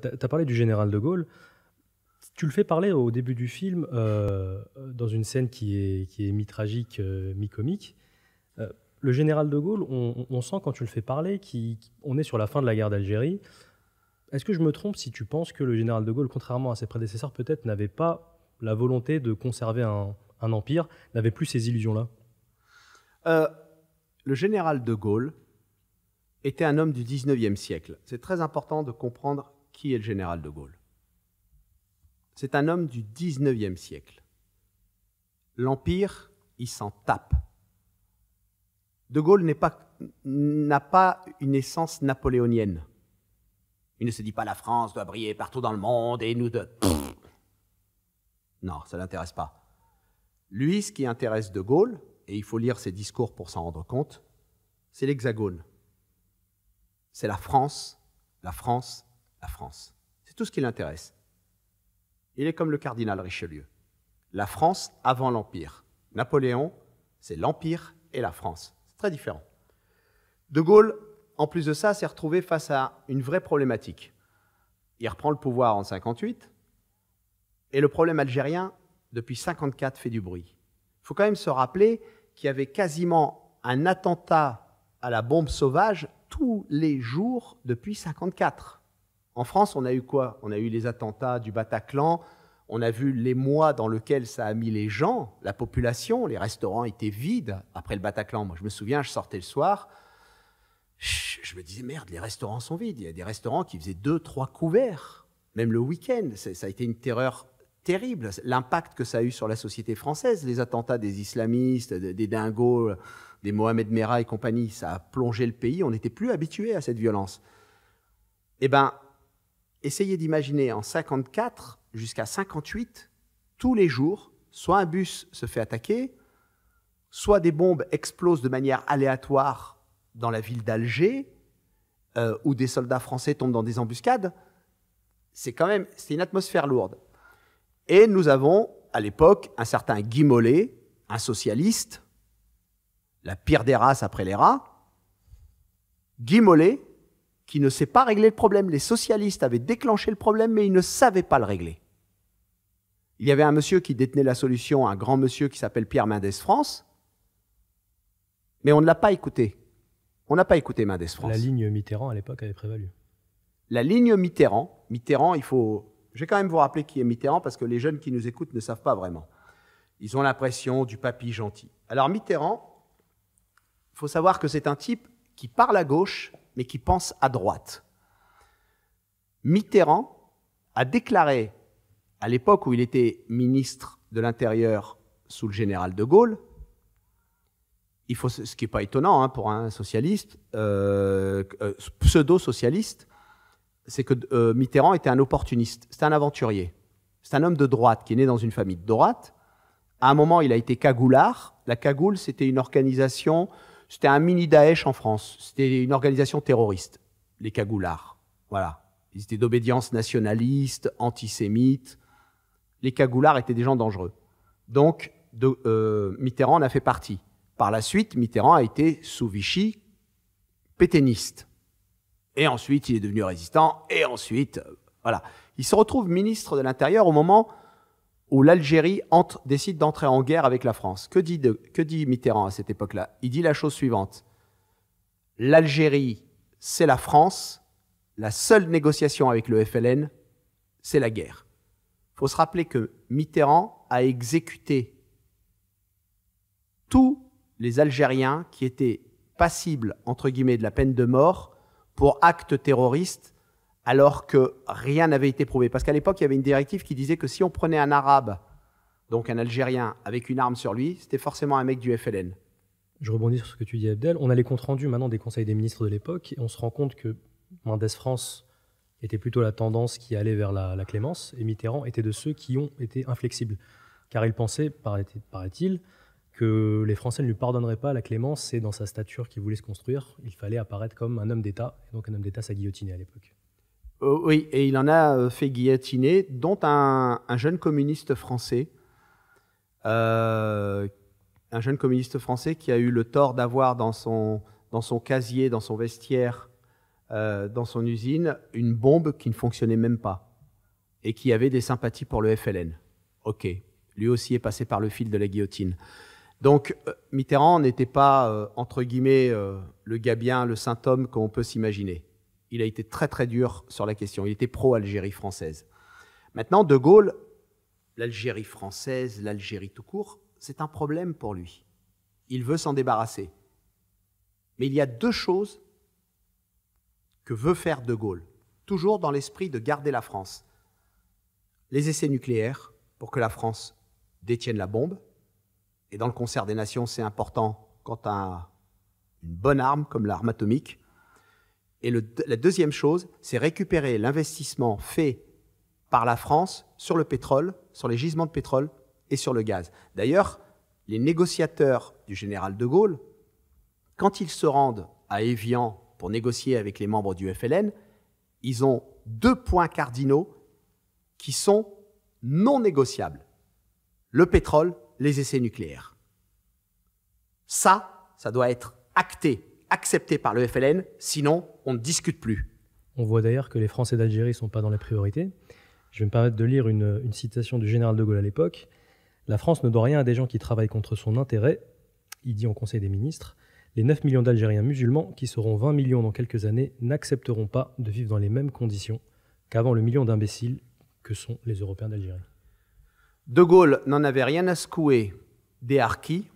Tu as parlé du général de Gaulle. Tu le fais parler au début du film, dans une scène qui est mi-tragique, mi-comique. Le général de Gaulle, on sent quand tu le fais parler qu'on est sur la fin de la guerre d'Algérie. Est-ce que je me trompe si tu penses que le général de Gaulle, contrairement à ses prédécesseurs, peut-être n'avait pas la volonté de conserver un empire, n'avait plus ces illusions-là? Le général de Gaulle était un homme du 19e siècle. C'est très important de comprendre qui est le général de Gaulle. C'est un homme du 19e siècle. L'Empire, il s'en tape. De Gaulle n'a pas une essence napoléonienne. Il ne se dit pas « la France doit briller partout dans le monde et nous de... » Non, ça ne l'intéresse pas. Lui, ce qui intéresse De Gaulle, et il faut lire ses discours pour s'en rendre compte, c'est l'Hexagone. C'est la France, la France, la France. C'est tout ce qui l'intéresse. Il est comme le cardinal Richelieu. La France avant l'Empire. Napoléon, c'est l'Empire et la France. C'est très différent. De Gaulle, en plus de ça, s'est retrouvé face à une vraie problématique. Il reprend le pouvoir en 1958, et le problème algérien, depuis 1954, fait du bruit. Il faut quand même se rappeler qu'il y avait quasiment un attentat à la bombe sauvage tous les jours depuis 1954. En France, on a eu quoi? On a eu les attentats du Bataclan, on a vu les mois dans lesquels ça a mis les gens, la population, les restaurants étaient vides après le Bataclan. Moi, je me souviens, je sortais le soir, je me disais, merde, les restaurants sont vides. Il y a des restaurants qui faisaient 2-3 couverts, même le week-end. Ça a été une terreur terrible. L'impact que ça a eu sur la société française, les attentats des islamistes, des dingos, des Mohamed Merah et compagnie, ça a plongé le pays. On n'était plus habitué à cette violence. Eh bien, essayez d'imaginer en 1954 jusqu'à 1958, tous les jours, soit un bus se fait attaquer, soit des bombes explosent de manière aléatoire dans la ville d'Alger, où des soldats français tombent dans des embuscades. C'est une atmosphère lourde. Et nous avons, à l'époque, un certain Guy Mollet, un socialiste, la pire des races après les rats, Guy Mollet, qui ne sait pas régler le problème. Les socialistes avaient déclenché le problème, mais ils ne savaient pas le régler. Il y avait un monsieur qui détenait la solution, un grand monsieur qui s'appelle Pierre Mendès France, mais on ne l'a pas écouté. On n'a pas écouté Mendès France. La ligne Mitterrand, à l'époque, avait prévalu. La ligne Mitterrand, il faut... Je vais quand même vous rappeler qui est Mitterrand, parce que les jeunes qui nous écoutent ne savent pas vraiment. Ils ont l'impression du papy gentil. Alors Mitterrand, il faut savoir que c'est un type qui parle à gauche, mais qui pense à droite. Mitterrand a déclaré, à l'époque où il était ministre de l'Intérieur sous le général de Gaulle, ce qui n'est pas étonnant pour un socialiste, pseudo-socialiste, c'est que Mitterrand était un opportuniste, c'était un aventurier. C'est un homme de droite qui est né dans une famille de droite. À un moment, il a été cagoulard. La cagoule, c'était une organisation, c'était un mini Daesh en France. C'était une organisation terroriste, les cagoulards. Voilà. Ils étaient d'obédience nationaliste, antisémite. Les cagoulards étaient des gens dangereux. Donc, Mitterrand en a fait partie. Par la suite, Mitterrand a été, sous Vichy, pétainiste. Et ensuite, il est devenu résistant. Et ensuite, voilà. Il se retrouve ministre de l'Intérieur au moment où l'Algérie décide d'entrer en guerre avec la France. Que dit Mitterrand à cette époque-là? Il dit la chose suivante. L'Algérie, c'est la France. La seule négociation avec le FLN, c'est la guerre. Il faut se rappeler que Mitterrand a exécuté tous les Algériens qui étaient passibles, entre guillemets, de la peine de mort pour actes terroristes, alors que rien n'avait été prouvé. Parce qu'à l'époque, il y avait une directive qui disait que si on prenait un Arabe, donc un Algérien, avec une arme sur lui, c'était forcément un mec du FLN. Je rebondis sur ce que tu dis, Abdel. On a les comptes rendus maintenant des conseils des ministres de l'époque, et on se rend compte que Mendès France était plutôt la tendance qui allait vers la clémence, et Mitterrand était de ceux qui ont été inflexibles. Car il pensait, paraît-il, que les Français ne lui pardonneraient pas la clémence, et dans sa stature qu'il voulait se construire, il fallait apparaître comme un homme d'État, et donc un homme d'État, ça guillotinait à l'époque. Oui, et il en a fait guillotiner, dont un jeune communiste français, qui a eu le tort d'avoir dans son casier, dans son vestiaire, dans son usine une bombe qui ne fonctionnait même pas et qui avait des sympathies pour le FLN. Ok, lui aussi est passé par le fil de la guillotine. Donc Mitterrand n'était pas, entre guillemets, le gars bien, le saint homme qu'on peut s'imaginer. Il a été très très dur sur la question. Il était pro-Algérie française. Maintenant, De Gaulle, l'Algérie française, l'Algérie tout court, c'est un problème pour lui. Il veut s'en débarrasser. Mais il y a deux choses que veut faire De Gaulle, toujours dans l'esprit de garder la France. Les essais nucléaires, pour que la France détienne la bombe. Et dans le concert des nations, c'est important quand on a une bonne arme comme l'arme atomique. Et la deuxième chose, c'est récupérer l'investissement fait par la France sur le pétrole, sur les gisements de pétrole et sur le gaz. D'ailleurs, les négociateurs du général de Gaulle, quand ils se rendent à Évian pour négocier avec les membres du FLN, ils ont deux points cardinaux qui sont non négociables. Le pétrole, les essais nucléaires. Ça doit être acté, accepté par le FLN, sinon on ne discute plus. On voit d'ailleurs que les Français d'Algérie ne sont pas dans les priorités. Je vais me permettre de lire une citation du général de Gaulle à l'époque. « La France ne doit rien à des gens qui travaillent contre son intérêt. » Il dit en Conseil des ministres. « Les 9 millions d'Algériens musulmans, qui seront 20 millions dans quelques années, n'accepteront pas de vivre dans les mêmes conditions qu'avant le million d'imbéciles que sont les Européens d'Algérie. » De Gaulle n'en avait rien à secouer des harkis.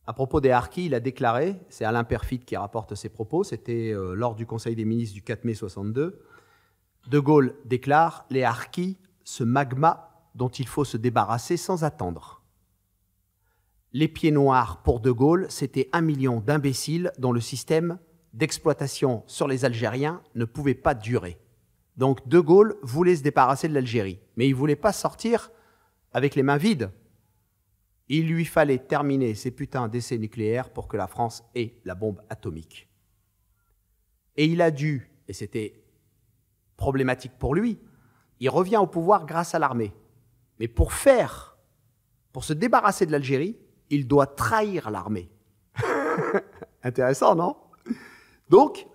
À propos des harkis, il a déclaré, c'est Alain Perfit qui rapporte ses propos, c'était lors du Conseil des ministres du 4 mai 62, De Gaulle déclare « Les harkis, ce magma dont il faut se débarrasser sans attendre ». Les pieds noirs, pour De Gaulle, c'était 1 million d'imbéciles dont le système d'exploitation sur les Algériens ne pouvait pas durer. Donc De Gaulle voulait se débarrasser de l'Algérie, mais il ne voulait pas sortir avec les mains vides. Il lui fallait terminer ces putains d'essais nucléaires pour que la France ait la bombe atomique. Et il a dû, et c'était problématique pour lui, il revient au pouvoir grâce à l'armée. Mais pour se débarrasser de l'Algérie, il doit trahir l'armée. Intéressant, non? Donc,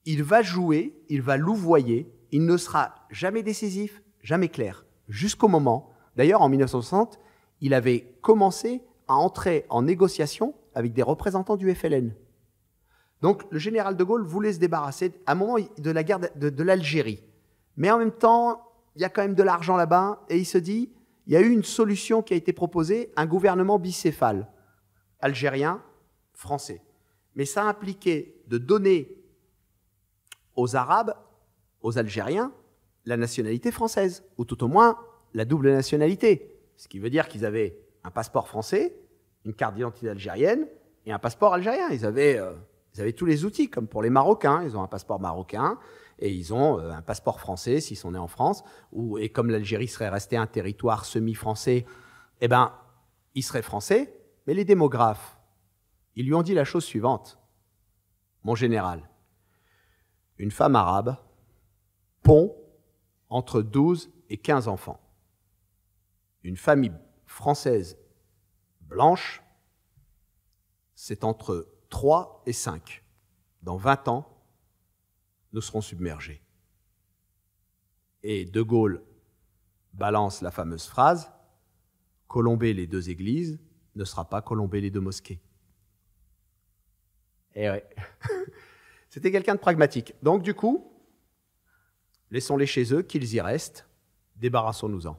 il va jouer, il va louvoyer, il ne sera jamais décisif, jamais clair, jusqu'au moment. D'ailleurs, en 1960, il avait commencé à entrer en négociation avec des représentants du FLN. Donc, le général de Gaulle voulait se débarrasser à un moment de la guerre de l'Algérie. Mais en même temps, il y a quand même de l'argent là-bas, et il se dit, il y a eu une solution qui a été proposée, un gouvernement bicéphale, algérien, français. Mais ça impliquait de donner aux Arabes, aux Algériens, la nationalité française, ou tout au moins la double nationalité. Ce qui veut dire qu'ils avaient un passeport français, une carte d'identité algérienne et un passeport algérien. Ils avaient tous les outils, comme pour les Marocains. Ils ont un passeport marocain et ils ont un passeport français s'ils sont nés en France. Et comme l'Algérie serait restée un territoire semi-français, eh ben, ils seraient français. Mais les démographes, ils lui ont dit la chose suivante. Mon général, une femme arabe pond entre 12 et 15 enfants. Une famille française blanche, c'est entre 3 et 5. Dans 20 ans, nous serons submergés. Et De Gaulle balance la fameuse phrase « Colomber les deux églises ne sera pas colomber les deux mosquées ». Et ouais, c'était quelqu'un de pragmatique. Donc du coup, laissons-les chez eux, qu'ils y restent, débarrassons-nous-en.